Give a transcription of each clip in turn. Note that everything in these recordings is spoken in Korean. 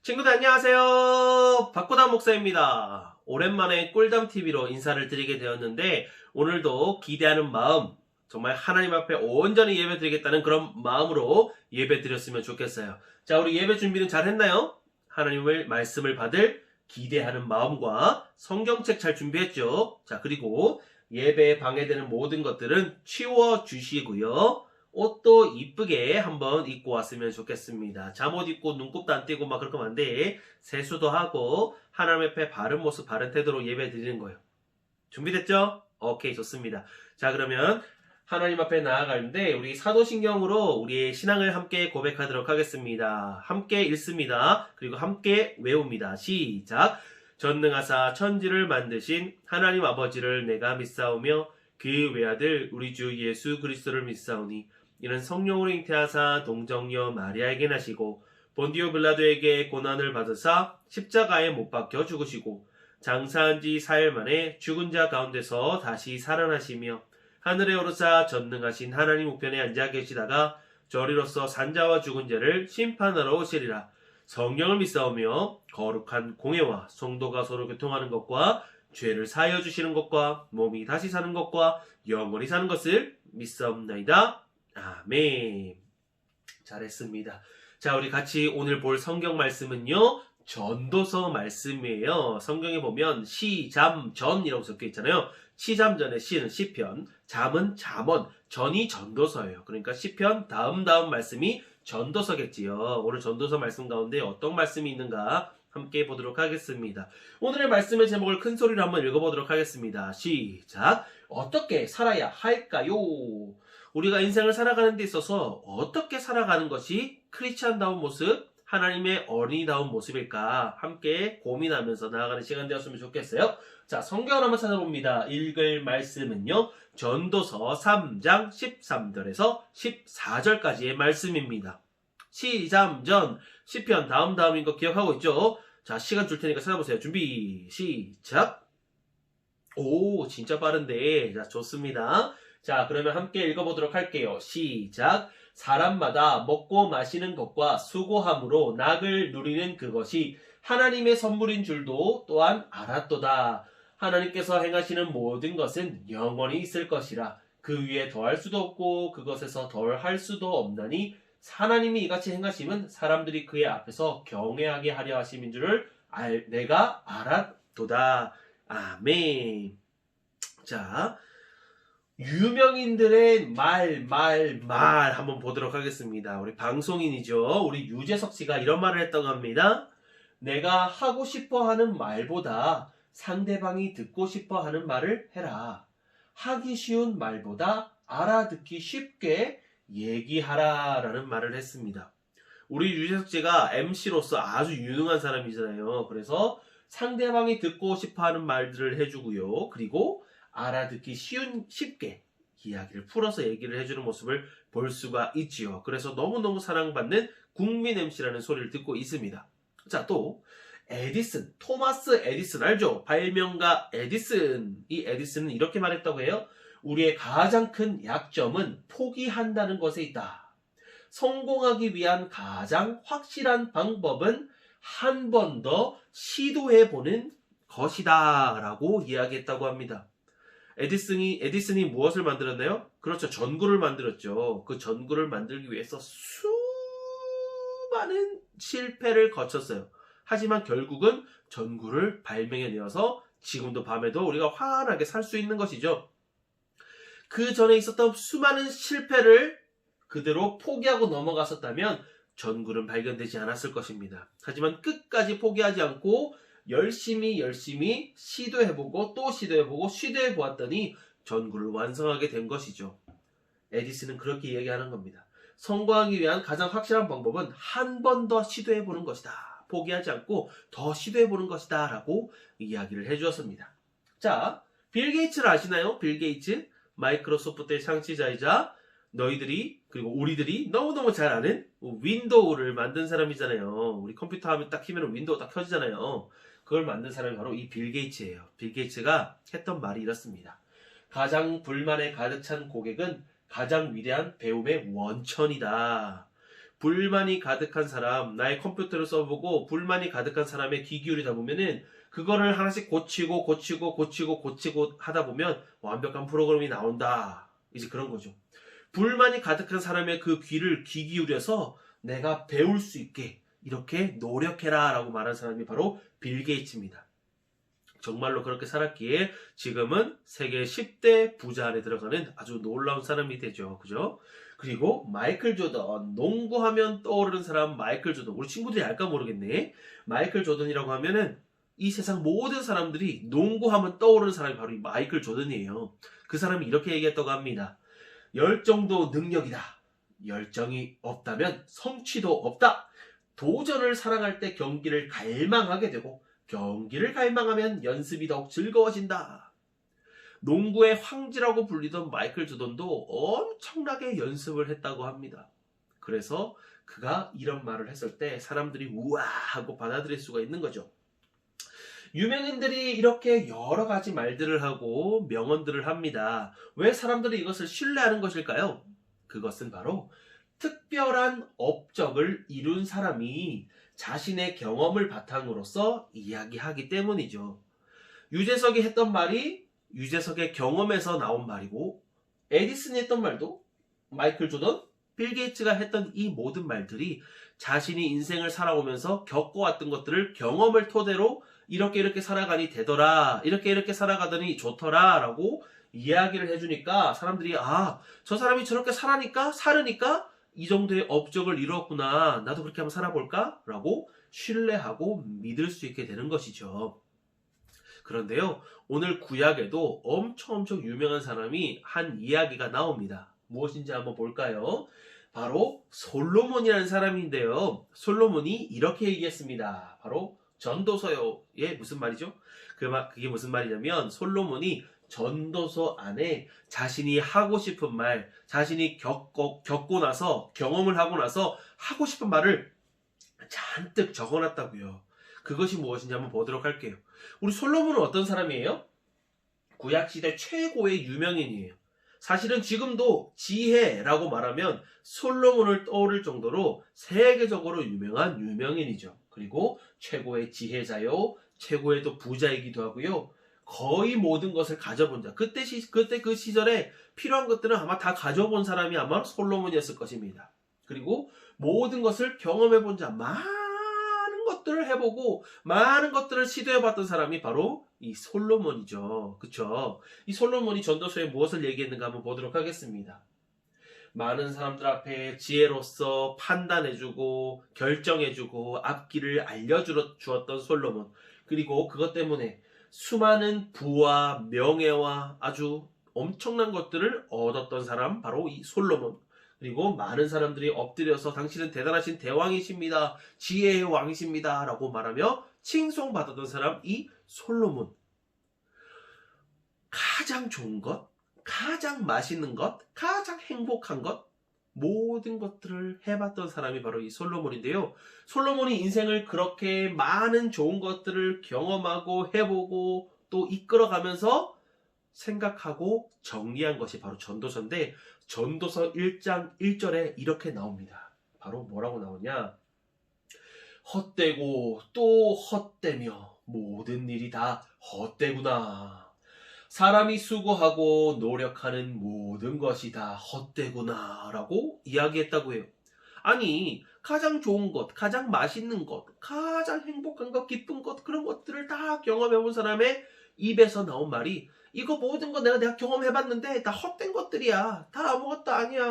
친구들 안녕하세요. 박고담 목사입니다. 오랜만에 꿀잠TV로 인사를 드리게 되었는데 오늘도 기대하는 마음, 정말 하나님 앞에 온전히 예배 드리겠다는 그런 마음으로 예배 드렸으면 좋겠어요. 자, 우리 예배 준비는 잘 했나요? 하나님의 말씀을 받을 기대하는 마음과 성경책 잘 준비했죠? 자, 그리고 예배에 방해되는 모든 것들은 치워주시고요. 옷도 이쁘게 한번 입고 왔으면 좋겠습니다. 잠옷 입고 눈곱도 안 띄고 막 그렇게 하면 안 돼. 세수도 하고 하나님 앞에 바른 모습 바른 태도로 예배 드리는 거예요. 준비됐죠? 오케이, 좋습니다. 자, 그러면 하나님 앞에 나아가는데 우리 사도신경으로 우리의 신앙을 함께 고백하도록 하겠습니다. 함께 읽습니다. 그리고 함께 외웁니다. 시작. 전능하사 천지를 만드신 하나님 아버지를 내가 믿사오며 그 외아들 우리 주 예수 그리스도를 믿사오니 이는 성령으로 잉태하사 동정녀 마리아에게 나시고 본디오 빌라도에게 고난을 받으사 십자가에 못 박혀 죽으시고 장사한 지 4일 만에 죽은 자 가운데서 다시 살아나시며 하늘에 오르사 전능하신 하나님 우편에 앉아 계시다가 저리로서 산자와 죽은 자를 심판하러 오시리라. 성령을 믿사오며 거룩한 공예와 성도가 서로 교통하는 것과 죄를 사하여 주시는 것과 몸이 다시 사는 것과 영원히 사는 것을 믿사옵나이다. 아멘. 잘했습니다. 자, 우리 같이 오늘 볼 성경 말씀은요, 전도서 말씀이에요. 성경에 보면 시잠전이라고 적혀 있잖아요. 시잠전의 시는 시편, 잠은 잠언, 전이 전도서예요. 그러니까 시편 다음 말씀이 전도서겠지요. 오늘 전도서 말씀 가운데 어떤 말씀이 있는가 함께 보도록 하겠습니다. 오늘의 말씀의 제목을 큰 소리로 한번 읽어보도록 하겠습니다. 시작. 어떻게 살아야 할까요? 우리가 인생을 살아가는 데 있어서 어떻게 살아가는 것이 크리스찬다운 모습, 하나님의 어린이다운 모습일까 함께 고민하면서 나아가는 시간 되었으면 좋겠어요. 자, 성경을 한번 찾아봅니다. 읽을 말씀은요, 전도서 3장 13절에서 14절까지의 말씀입니다. 시잠전, 시편 다음인 거 기억하고 있죠? 자, 시간 줄 테니까 찾아보세요. 준비, 시작. 오, 진짜 빠른데. 자, 좋습니다. 자, 그러면 함께 읽어보도록 할게요. 시작. 사람마다 먹고 마시는 것과 수고함으로 낙을 누리는 그것이 하나님의 선물인 줄도 또한 알았도다. 하나님께서 행하시는 모든 것은 영원히 있을 것이라. 그 위에 더할 수도 없고 그것에서 덜 할 수도 없나니 하나님이 이같이 행하심은 사람들이 그의 앞에서 경외하게 하려 하심인 줄을 내가 알았도다. 아멘. 자, 유명인들의 말 한번 보도록 하겠습니다. 우리 방송인이죠. 우리 유재석 씨가 이런 말을 했다고 합니다. 내가 하고 싶어 하는 말보다 상대방이 듣고 싶어 하는 말을 해라. 하기 쉬운 말보다 알아듣기 쉽게 얘기하라 라는 말을 했습니다. 우리 유재석 씨가 MC로서 아주 유능한 사람이잖아요. 그래서 상대방이 듣고 싶어 하는 말들을 해주고요. 그리고 알아듣기 쉽게 이야기를 풀어서 얘기를 해주는 모습을 볼 수가 있지요. 그래서 너무너무 사랑받는 국민 MC라는 소리를 듣고 있습니다. 자, 또 에디슨, 토마스 에디슨 알죠? 발명가 에디슨. 이 에디슨은 이렇게 말했다고 해요. 우리의 가장 큰 약점은 포기한다는 것에 있다. 성공하기 위한 가장 확실한 방법은 한 번 더 시도해보는 것이다 라고 이야기했다고 합니다. 에디슨이 무엇을 만들었나요? 그렇죠. 전구를 만들었죠. 그 전구를 만들기 위해서 수많은 실패를 거쳤어요. 하지만 결국은 전구를 발명해내어서 지금도 밤에도 우리가 환하게 살 수 있는 것이죠. 그 전에 있었던 수많은 실패를 그대로 포기하고 넘어갔었다면 전구는 발견되지 않았을 것입니다. 하지만 끝까지 포기하지 않고 열심히 시도해보고 또 시도해보았더니 전구를 완성하게 된 것이죠. 에디슨은 그렇게 얘기하는 겁니다. 성공하기 위한 가장 확실한 방법은 한 번 더 시도해보는 것이다. 포기하지 않고 더 시도해보는 것이다 라고 이야기를 해주었습니다. 자, 빌 게이츠를 아시나요? 빌 게이츠, 마이크로소프트의 창시자이자 너희들이 그리고 우리들이 너무너무 잘 아는 윈도우를 만든 사람이잖아요. 우리 컴퓨터 하면 딱 키면 윈도우 딱 켜지잖아요. 그걸 만든 사람이 바로 이 빌 게이츠예요. 빌 게이츠가 했던 말이 이렇습니다. 가장 불만에 가득 찬 고객은 가장 위대한 배움의 원천이다. 불만이 가득한 사람, 나의 컴퓨터를 써보고 불만이 가득한 사람의 귀 기울이다 보면은 그거를 하나씩 고치고 하다 보면 완벽한 프로그램이 나온다. 이제 그런 거죠. 불만이 가득한 사람의 그 귀 기울여서 내가 배울 수 있게 이렇게 노력해라 라고 말한 사람이 바로 빌 게이츠입니다. 정말로 그렇게 살았기에 지금은 세계 10대 부자 안에 들어가는 아주 놀라운 사람이 되죠. 그죠? 그리고 마이클 조던, 농구하면 떠오르는 사람 마이클 조던. 우리 친구들이 알까 모르겠네. 마이클 조던이라고 하면은 이 세상 모든 사람들이 농구하면 떠오르는 사람이 바로 이 마이클 조던이에요. 그 사람이 이렇게 얘기했다고 합니다. 열정도 능력이다. 열정이 없다면 성취도 없다. 도전을 사랑할 때 경기를 갈망하게 되고 경기를 갈망하면 연습이 더욱 즐거워진다. 농구의 황제라고 불리던 마이클 조던도 엄청나게 연습을 했다고 합니다. 그래서 그가 이런 말을 했을 때 사람들이 우와 하고 받아들일 수가 있는 거죠. 유명인들이 이렇게 여러 가지 말들을 하고 명언들을 합니다. 왜 사람들이 이것을 신뢰하는 것일까요? 그것은 바로 특별한 업적을 이룬 사람이 자신의 경험을 바탕으로서 이야기하기 때문이죠. 유재석이 했던 말이 유재석의 경험에서 나온 말이고, 에디슨이 했던 말도, 마이클 조던, 빌 게이츠가 했던 이 모든 말들이 자신이 인생을 살아오면서 겪어왔던 것들을 경험을 토대로 이렇게 살아가니 되더라, 이렇게 살아가더니 좋더라 라고 이야기를 해주니까 사람들이 저 사람이 저렇게 살으니까 이 정도의 업적을 이루었구나, 나도 그렇게 한번 살아볼까? 라고 신뢰하고 믿을 수 있게 되는 것이죠. 그런데요, 오늘 구약에도 엄청 유명한 사람이 한 이야기가 나옵니다. 무엇인지 한번 볼까요? 바로 솔로몬이라는 사람인데요. 솔로몬이 이렇게 얘기했습니다. 바로 전도서에 무슨 말이죠? 그게 무슨 말이냐면 솔로몬이 전도서 안에 자신이 하고 싶은 말, 자신이 겪고 나서 경험을 하고 나서 하고 싶은 말을 잔뜩 적어놨다고요. 그것이 무엇인지 한번 보도록 할게요. 우리 솔로몬은 어떤 사람이에요? 구약시대 최고의 유명인이에요. 사실은 지금도 지혜라고 말하면 솔로몬을 떠오를 정도로 세계적으로 유명한 유명인이죠. 그리고 최고의 지혜자요, 최고의 또 부자이기도 하고요. 거의 모든 것을 가져본 자. 그때 그 시절에 필요한 것들은 아마 다 가져본 사람이 아마 솔로몬이었을 것입니다. 그리고 모든 것을 경험해본 자, 많은 것들을 해보고 많은 것들을 시도해봤던 사람이 바로 이 솔로몬이죠. 그쵸? 이 솔로몬이 전도서에 무엇을 얘기했는가 한번 보도록 하겠습니다. 많은 사람들 앞에 지혜로서 판단해주고 결정해주고 앞길을 알려주었던 솔로몬. 그리고 그것 때문에 수많은 부와 명예와 아주 엄청난 것들을 얻었던 사람 바로 이 솔로몬. 그리고 많은 사람들이 엎드려서 당신은 대단하신 대왕이십니다, 지혜의 왕이십니다 라고 말하며 칭송받았던 사람 이 솔로몬. 가장 좋은 것, 가장 맛있는 것, 가장 행복한 것, 모든 것들을 해봤던 사람이 바로 이 솔로몬인데요. 솔로몬이 인생을 그렇게 많은 좋은 것들을 경험하고 해보고 또 이끌어가면서 생각하고 정리한 것이 바로 전도서인데, 전도서 1장 1절에 이렇게 나옵니다. 바로 뭐라고 나오냐? 헛되고 또 헛되며 모든 일이 다 헛되구나. 사람이 수고하고 노력하는 모든 것이 다 헛되구나 라고 이야기했다고 해요. 아니, 가장 좋은 것, 가장 맛있는 것, 가장 행복한 것, 기쁜 것, 그런 것들을 다 경험해본 사람의 입에서 나온 말이 이거 모든 거 내가 경험해봤는데 다 헛된 것들이야, 다 아무것도 아니야,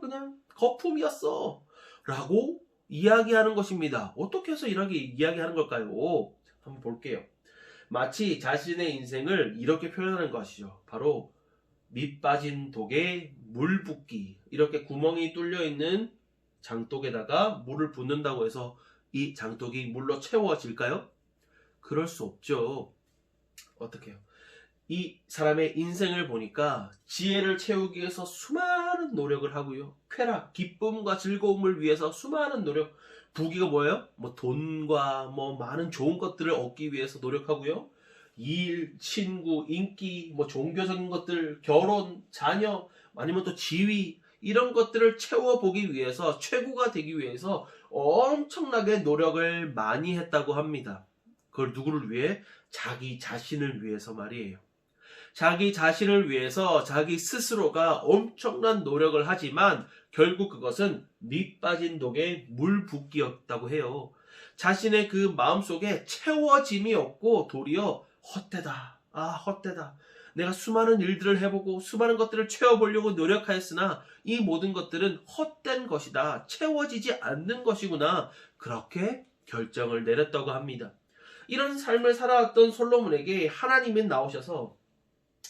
그냥 거품이었어 라고 이야기하는 것입니다. 어떻게 해서 이렇게 이야기하는 걸까요? 한번 볼게요. 마치 자신의 인생을 이렇게 표현하는 것이죠. 바로 밑 빠진 독에 물 붓기. 이렇게 구멍이 뚫려 있는 장독에다가 물을 붓는다고 해서 이 장독이 물로 채워질까요? 그럴 수 없죠. 어떻게 해요? 이 사람의 인생을 보니까 지혜를 채우기 위해서 수많은 노력을 하고요. 쾌락, 기쁨과 즐거움을 위해서 수많은 노력. 부귀가 뭐예요? 돈과 많은 좋은 것들을 얻기 위해서 노력하고요. 일, 친구, 인기, 종교적인 것들, 결혼, 자녀, 아니면 또 지위, 이런 것들을 채워보기 위해서, 최고가 되기 위해서 엄청나게 노력을 많이 했다고 합니다. 그걸 누구를 위해? 자기 자신을 위해서 말이에요. 자기 자신을 위해서 자기 스스로가 엄청난 노력을 하지만 결국 그것은 밑 빠진 독에 물 붓기였다고 해요. 자신의 그 마음속에 채워짐이 없고 도리어 헛되다. 아, 헛되다. 내가 수많은 일들을 해보고 수많은 것들을 채워보려고 노력하였으나 이 모든 것들은 헛된 것이다. 채워지지 않는 것이구나. 그렇게 결정을 내렸다고 합니다. 이런 삶을 살아왔던 솔로몬에게 하나님은 나오셔서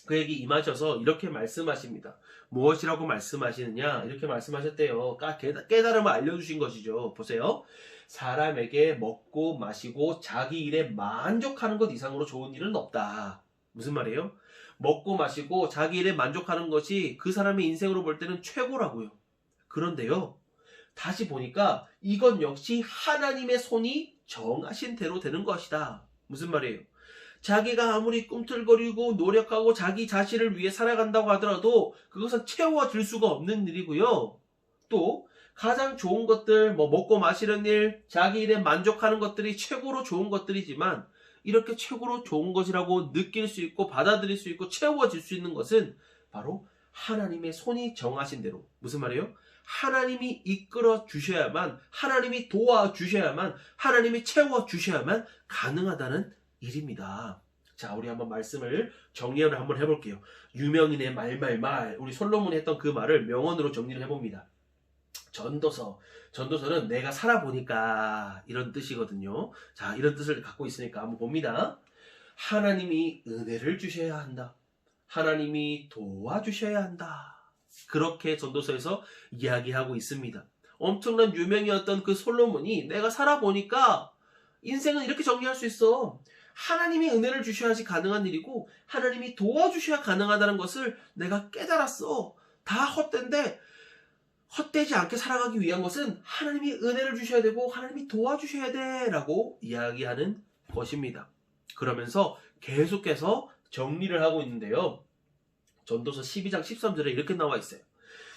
그에게 임하셔서 이렇게 말씀하십니다. 무엇이라고 말씀하시느냐? 이렇게 말씀하셨대요. 깨달음을 알려주신 것이죠. 보세요. 사람에게 먹고 마시고 자기 일에 만족하는 것 이상으로 좋은 일은 없다. 무슨 말이에요? 먹고 마시고 자기 일에 만족하는 것이 그 사람의 인생으로 볼 때는 최고라고요. 그런데요, 다시 보니까 이건 역시 하나님의 손이 정하신 대로 되는 것이다. 무슨 말이에요? 자기가 아무리 꿈틀거리고 노력하고 자기 자신을 위해 살아간다고 하더라도 그것은 채워질 수가 없는 일이고요. 또 가장 좋은 것들, 먹고 마시는 일, 자기 일에 만족하는 것들이 최고로 좋은 것들이지만 이렇게 최고로 좋은 것이라고 느낄 수 있고 받아들일 수 있고 채워질 수 있는 것은 바로 하나님의 손이 정하신 대로. 무슨 말이에요? 하나님이 이끌어 주셔야만, 하나님이 도와주셔야만, 하나님이 채워주셔야만 가능하다는 일입니다. 자, 우리 한번 말씀을 정리를 한번 해볼게요. 유명인의 말말말, 우리 솔로몬이 했던 그 말을 명언으로 정리를 해봅니다. 전도서는 내가 살아보니까 이런 뜻이거든요. 자, 이런 뜻을 갖고 있으니까 한번 봅니다. 하나님이 은혜를 주셔야 한다. 하나님이 도와주셔야 한다. 그렇게 전도서에서 이야기하고 있습니다. 엄청난 유명이었던 그 솔로몬이 내가 살아보니까 인생은 이렇게 정리할 수 있어. 하나님이 은혜를 주셔야지 가능한 일이고 하나님이 도와주셔야 가능하다는 것을 내가 깨달았어. 다 헛된데 헛되지 않게 살아가기 위한 것은 하나님이 은혜를 주셔야 되고 하나님이 도와주셔야 돼 라고 이야기하는 것입니다. 그러면서 계속해서 정리를 하고 있는데요. 전도서 12장 13절에 이렇게 나와 있어요.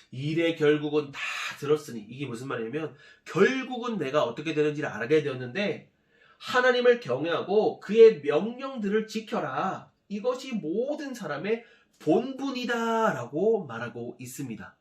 일의 결국은 다 들었으니, 이게 무슨 말이냐면 결국은 내가 어떻게 되는지를 알게 되었는데 하나님을 경외하고 그의 명령들을 지켜라. 이것이 모든 사람의 본분이다 라고 말하고 있습니다.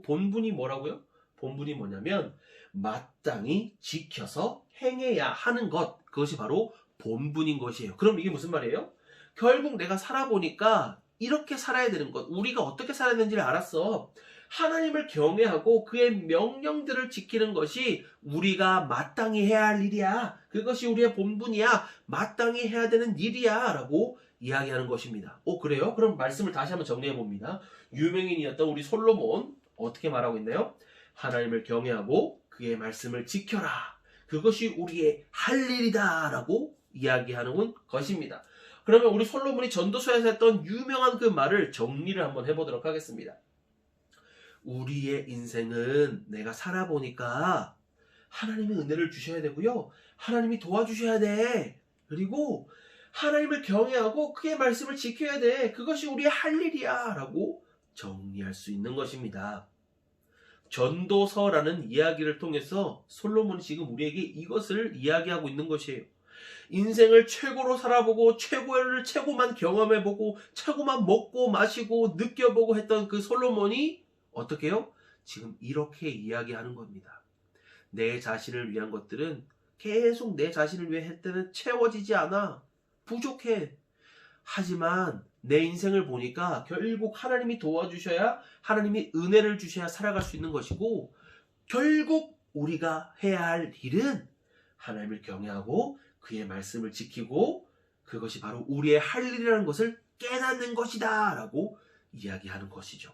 본분이 뭐라고요? 본분이 뭐냐면 마땅히 지켜서 행해야 하는 것, 그것이 바로 본분인 것이에요. 그럼 이게 무슨 말이에요? 결국 내가 살아보니까 이렇게 살아야 되는 것, 우리가 어떻게 살아야 되는지를 알았어. 하나님을 경외하고 그의 명령들을 지키는 것이 우리가 마땅히 해야 할 일이야. 그것이 우리의 본분이야. 마땅히 해야 되는 일이야 라고 이야기하는 것입니다. 그래요? 그럼 말씀을 다시 한번 정리해 봅니다. 유명인이었던 우리 솔로몬 어떻게 말하고 있나요? 하나님을 경외하고 그의 말씀을 지켜라. 그것이 우리의 할 일이다 라고 이야기하는 것입니다. 그러면 우리 솔로몬이 전도서에서 했던 유명한 그 말을 정리를 한번 해보도록 하겠습니다. 우리의 인생은 내가 살아보니까 하나님의 은혜를 주셔야 되고요. 하나님이 도와주셔야 돼. 그리고 하나님을 경외하고 그의 말씀을 지켜야 돼. 그것이 우리의 할 일이야 라고 정리할 수 있는 것입니다. 전도서라는 이야기를 통해서 솔로몬이 지금 우리에게 이것을 이야기하고 있는 것이에요. 인생을 최고로 살아보고 최고만 경험해보고 최고만 먹고 마시고 느껴보고 했던 그 솔로몬이 어떻게 해요? 지금 이렇게 이야기하는 겁니다. 내 자신을 위한 것들은 계속 내 자신을 위해 할 때는 채워지지 않아. 부족해. 하지만 내 인생을 보니까 결국 하나님이 도와주셔야, 하나님이 은혜를 주셔야 살아갈 수 있는 것이고, 결국 우리가 해야 할 일은 하나님을 경외하고 그의 말씀을 지키고 그것이 바로 우리의 할 일이라는 것을 깨닫는 것이다 라고 이야기하는 것이죠.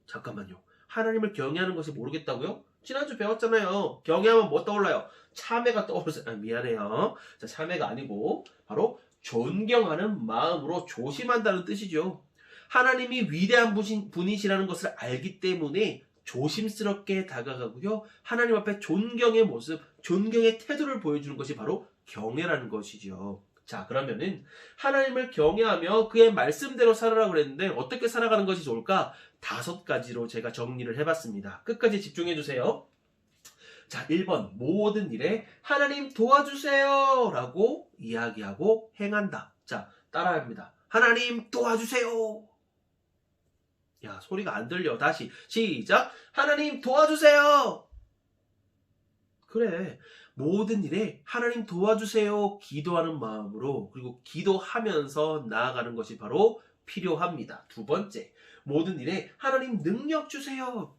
잠깐만요. 하나님을 경외하는 것이 모르겠다고요? 지난주 배웠잖아요. 경외하면 뭐 떠올라요? 참회가 떠오르잖아요. 미안해요. 자, 참회가 아니고 바로 존경하는 마음으로 조심한다는 뜻이죠. 하나님이 위대한 분이시라는 것을 알기 때문에 조심스럽게 다가가고요. 하나님 앞에 존경의 모습, 존경의 태도를 보여주는 것이 바로 경외라는 것이죠. 자, 그러면은 하나님을 경외하며 그의 말씀대로 살아라 그랬는데 어떻게 살아가는 것이 좋을까? 5가지로 제가 정리를 해봤습니다. 끝까지 집중해주세요. 자, 1번 모든 일에 하나님 도와주세요 라고 이야기하고 행한다. 자, 따라합니다. 하나님 도와주세요. 야, 소리가 안 들려. 다시 시작. 하나님 도와주세요. 그래, 모든 일에 하나님 도와주세요 기도하는 마음으로, 그리고 기도하면서 나아가는 것이 바로 필요합니다. 2번째, 모든 일에 하나님 능력 주세요.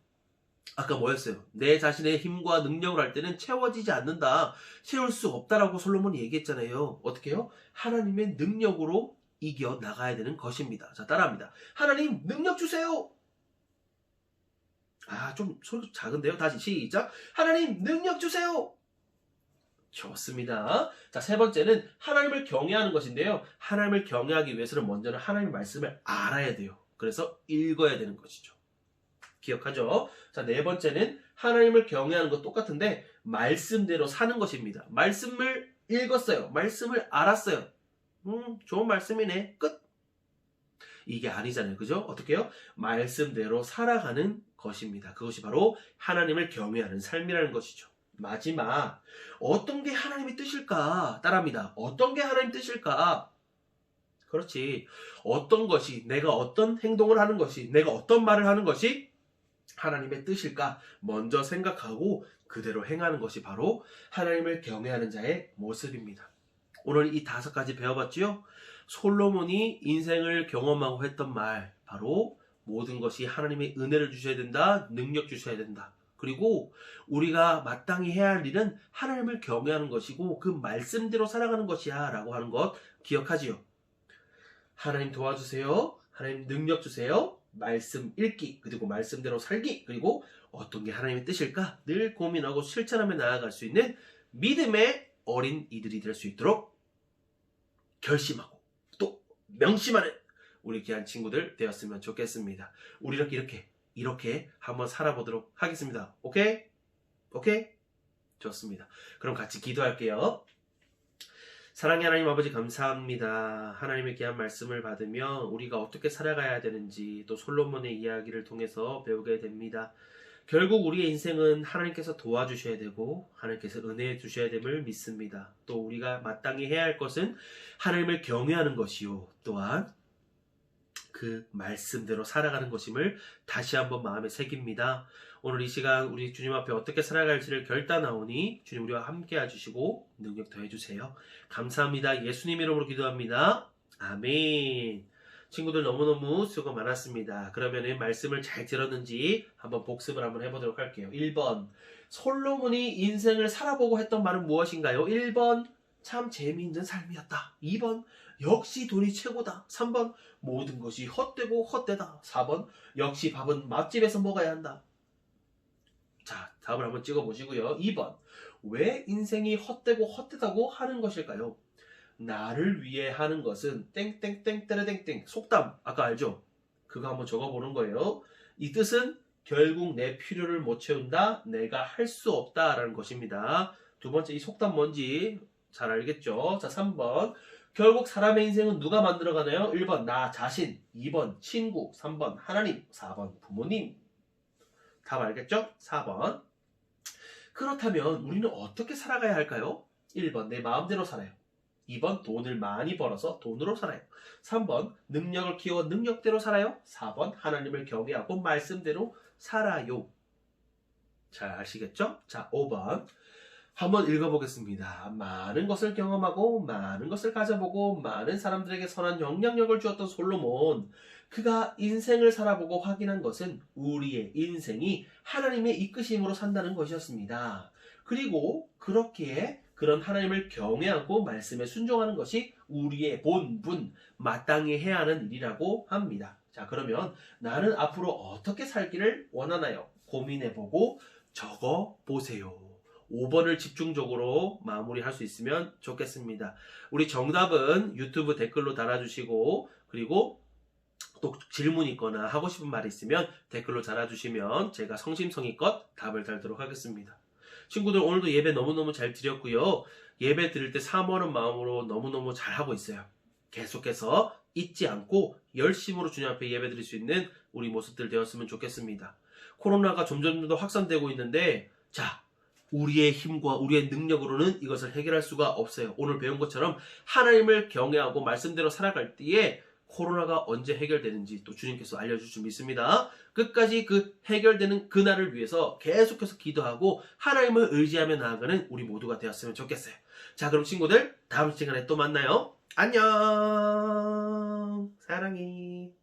아까 뭐였어요? 내 자신의 힘과 능력을 할 때는 채워지지 않는다, 채울 수 없다라고 솔로몬이 얘기했잖아요. 어떻게 해요? 하나님의 능력으로 이겨 나가야 되는 것입니다. 자, 따라합니다. 하나님 능력 주세요. 좀 소리 작은데요? 다시 시작. 하나님 능력 주세요. 좋습니다. 자, 3번째는 하나님을 경외하는 것인데요. 하나님을 경외하기 위해서는 먼저는 하나님의 말씀을 알아야 돼요. 그래서 읽어야 되는 것이죠. 기억하죠? 자, 4번째는 하나님을 경외하는 것 똑같은데 말씀대로 사는 것입니다. 말씀을 읽었어요. 말씀을 알았어요. 좋은 말씀이네. 끝. 이게 아니잖아요. 그죠? 어떻게 해요? 말씀대로 살아가는 것입니다. 그것이 바로 하나님을 경외하는 삶이라는 것이죠. 마지막, 어떤 게 하나님의 뜻일까? 따라합니다. 어떤 게 하나님의 뜻일까? 그렇지. 어떤 것이, 내가 어떤 행동을 하는 것이, 내가 어떤 말을 하는 것이 하나님의 뜻일까? 먼저 생각하고 그대로 행하는 것이 바로 하나님을 경외하는 자의 모습입니다. 오늘 이 5가지 배워봤지요? 솔로몬이 인생을 경험하고 했던 말, 바로 모든 것이 하나님의 은혜를 주셔야 된다, 능력 주셔야 된다. 그리고 우리가 마땅히 해야 할 일은 하나님을 경외하는 것이고 그 말씀대로 살아가는 것이야 라고 하는 것 기억하지요. 하나님 도와주세요. 하나님 능력 주세요. 말씀 읽기, 그리고 말씀대로 살기, 그리고 어떤 게 하나님의 뜻일까 늘 고민하고 실천하며 나아갈 수 있는 믿음의 어린 이들이 될 수 있도록 결심하고 또 명심하는 우리 귀한 친구들 되었으면 좋겠습니다. 우리는 이렇게 한번 살아보도록 하겠습니다. 오케이? 오케이? 좋습니다. 그럼 같이 기도할게요. 사랑의 하나님 아버지, 감사합니다. 하나님의 귀한 말씀을 받으며 우리가 어떻게 살아가야 되는지 또 솔로몬의 이야기를 통해서 배우게 됩니다. 결국 우리의 인생은 하나님께서 도와주셔야 되고 하나님께서 은혜해 주셔야 됨을 믿습니다. 또 우리가 마땅히 해야 할 것은 하나님을 경외하는 것이요, 또한 그 말씀대로 살아가는 것임을 다시 한번 마음에 새깁니다. 오늘 이 시간 우리 주님 앞에 어떻게 살아갈지를 결단하오니 주님 우리와 함께 해주시고 능력 더해주세요. 감사합니다. 예수님 이름으로 기도합니다. 아멘. 친구들 너무너무 수고 많았습니다. 그러면 말씀을 잘 들었는지 한번 복습을 한번 해보도록 할게요. 1번, 솔로몬이 인생을 살아보고 했던 말은 무엇인가요? 1번, 참 재미있는 삶이었다. 2번, 역시 돈이 최고다. 3번, 모든 것이 헛되고 헛되다. 4번, 역시 밥은 맛집에서 먹어야 한다. 자, 답을 한번 찍어보시고요. 2번, 왜 인생이 헛되고 헛되다고 하는 것일까요? 나를 위해 하는 것은 땡땡땡 때레땡땡, 속담 아까 알죠? 그거 한번 적어보는 거예요. 이 뜻은 결국 내 필요를 못 채운다, 내가 할 수 없다 라는 것입니다. 2번째, 이 속담 뭔지 잘 알겠죠? 자, 3번, 결국 사람의 인생은 누가 만들어가나요? 1번 나 자신, 2번 친구, 3번 하나님, 4번 부모님. 답 알겠죠? 4번. 그렇다면 우리는 어떻게 살아가야 할까요? 1번 내 마음대로 살아요. 2번 돈을 많이 벌어서 돈으로 살아요. 3번 능력을 키워 능력대로 살아요. 4번 하나님을 경외하고 말씀대로 살아요. 잘 아시겠죠? 자, 5번 한번 읽어보겠습니다. 많은 것을 경험하고 많은 것을 가져보고 많은 사람들에게 선한 영향력을 주었던 솔로몬, 그가 인생을 살아보고 확인한 것은 우리의 인생이 하나님의 이끄심으로 산다는 것이었습니다. 그리고 그렇기에 그런 하나님을 경외하고 말씀에 순종하는 것이 우리의 본분, 마땅히 해야 하는 일이라고 합니다. 자, 그러면 나는 앞으로 어떻게 살기를 원하나요? 고민해보고 적어보세요. 5번을 집중적으로 마무리할 수 있으면 좋겠습니다. 우리 정답은 유튜브 댓글로 달아주시고, 그리고 또 질문 있거나 하고 싶은 말이 있으면 댓글로 달아주시면 제가 성심성의껏 답을 달도록 하겠습니다. 친구들, 오늘도 예배 너무너무 잘 드렸고요. 예배 드릴 때 사모하는 마음으로 너무너무 잘하고 있어요. 계속해서 잊지 않고 열심으로 주님 앞에 예배드릴 수 있는 우리 모습들 되었으면 좋겠습니다. 코로나가 점점 더 확산되고 있는데 자, 우리의 힘과 우리의 능력으로는 이것을 해결할 수가 없어요. 오늘 배운 것처럼 하나님을 경외하고 말씀대로 살아갈 때에 코로나가 언제 해결되는지 또 주님께서 알려주실 줄 믿습니다. 끝까지 그 해결되는 그날을 위해서 계속해서 기도하고 하나님을 의지하며 나아가는 우리 모두가 되었으면 좋겠어요. 자, 그럼 친구들 다음 시간에 또 만나요. 안녕. 사랑해.